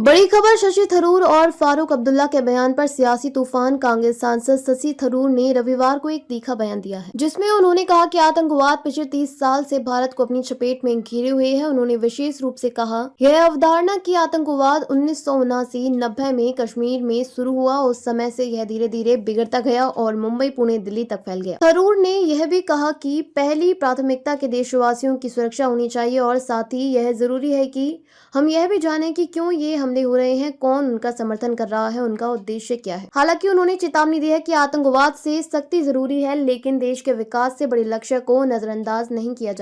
बड़ी खबर, शशि थरूर और फारूक अब्दुल्ला के बयान पर सियासी तूफान। कांग्रेस सांसद शशि थरूर ने रविवार को एक तीखा बयान दिया है, जिसमें उन्होंने कहा कि आतंकवाद पिछले 30 साल से भारत को अपनी चपेट में घेरे हुए है। उन्होंने विशेष रूप से कहा, यह अवधारणा कि आतंकवाद 1979-90 में कश्मीर में शुरू हुआ, उस समय से यह धीरे धीरे बिगड़ता गया और मुंबई, पुणे, दिल्ली तक फैल गया। थरूर ने यह भी कहा कि पहली प्राथमिकता के देशवासियों की सुरक्षा होनी चाहिए और साथ ही यह जरूरी है कि हम यह भी जानें कि क्यों ये हमले हो रहे हैं, कौन उनका समर्थन कर रहा है, उनका उद्देश्य क्या है। हालांकि उन्होंने चेतावनी दी है कि आतंकवाद से सख्ती जरूरी है, लेकिन देश के विकास से बड़े लक्ष्य को नजरअंदाज नहीं किया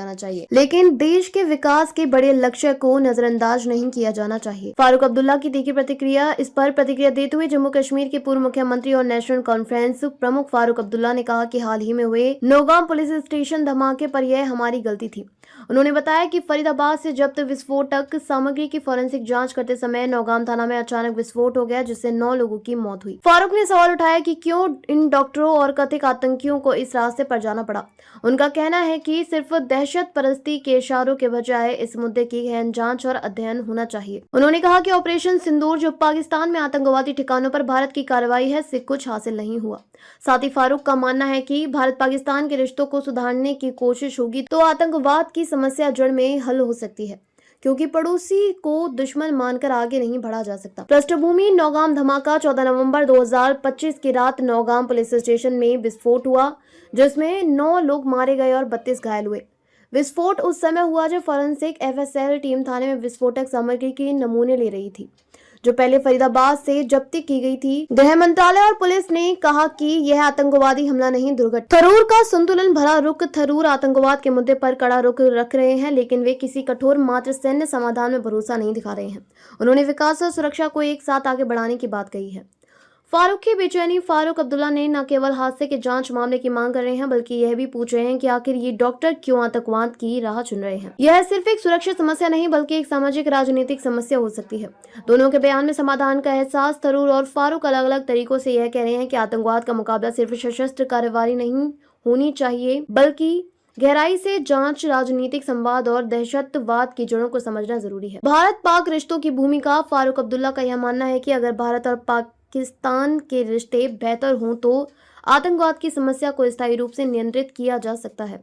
जाना चाहिए। फारूक अब्दुल्ला की तीखी प्रतिक्रिया। इस पर प्रतिक्रिया देते हुए जम्मू कश्मीर के पूर्व मुख्यमंत्री और नेशनल कॉन्फ्रेंस प्रमुख फारूक अब्दुल्ला ने कहा कि हाल ही में हुए नौगाम पुलिस स्टेशन धमाके पर यह हमारी गलती थी। उन्होंने बताया कि फरीदाबाद से जब्त विस्फोटक सामग्री की फोरेंसिक जांच करते समय नौगाम थाना में अचानक विस्फोट हो गया, जिससे 9 लोगों की मौत हुई। फारूक ने सवाल उठाया कि क्यों इन डॉक्टरों और कथित आतंकियों को इस रास्ते पर जाना पड़ा। उनका कहना है कि सिर्फ दहशत परस्ती के इशारों के बजाय इस मुद्दे की गहन जांच और अध्ययन होना चाहिए। उन्होंने कहा कि ऑपरेशन सिंदूर, जो पाकिस्तान में आतंकवादी ठिकानों पर भारत की कार्रवाई है, से कुछ हासिल नहीं हुआ। साथ ही फारूक का मानना है कि भारत पाकिस्तान के रिश्तों को सुधारने की कोशिश होगी तो आतंकवाद की समस्या जड़ में हल हो सकती है, क्योंकि पड़ोसी को दुश्मन मानकर आगे नहीं बढ़ा जा सकता। पृष्ठभूमि, नौगाम धमाका। 14 नवंबर 2025 की रात नौगाम पुलिस स्टेशन में विस्फोट हुआ, जिसमें 9 लोग मारे गए और 32 घायल हुए। विस्फोट उस समय हुआ जब फोरेंसिक एफएसएल टीम थाने में विस्फोटक सामग्री के नमूने ले रही थी, जो पहले फरीदाबाद से जब्ती की गई थी। गृह मंत्रालय और पुलिस ने कहा कि यह आतंकवादी हमला नहीं, दुर्घटना। थरूर का संतुलन भरा रुख। थरूर आतंकवाद के मुद्दे पर कड़ा रुख रख रहे हैं, लेकिन वे किसी कठोर मात्र सैन्य समाधान में भरोसा नहीं दिखा रहे हैं। उन्होंने विकास और सुरक्षा को एक साथ आगे बढ़ाने की बात कही है। फारूक की बेचैनी। फारूक अब्दुल्ला ने न केवल हादसे के जांच मामले की मांग कर रहे हैं, बल्कि यह भी पूछ रहे हैं कि आखिर ये डॉक्टर क्यों आतंकवाद की राह चुन रहे हैं। यह सिर्फ एक सुरक्षा समस्या नहीं, बल्कि एक सामाजिक राजनीतिक समस्या हो सकती है। दोनों के बयान में समाधान का एहसास। थरूर और फारूक अलग अलग तरीकों से यह कह रहे हैं कि आतंकवाद का मुकाबला सिर्फ सशस्त्र कार्रवाई नहीं होनी चाहिए, बल्कि गहराई से जांच, राजनीतिक संवाद और दहशतवाद की जड़ों को समझना जरूरी है। भारत पाक रिश्तों की भूमिका। फारूक अब्दुल्ला का यह मानना है कि अगर भारत और पाकिस्तान के रिश्ते बेहतर हों तो आतंकवाद की समस्या को स्थायी रूप से नियंत्रित किया जा सकता है।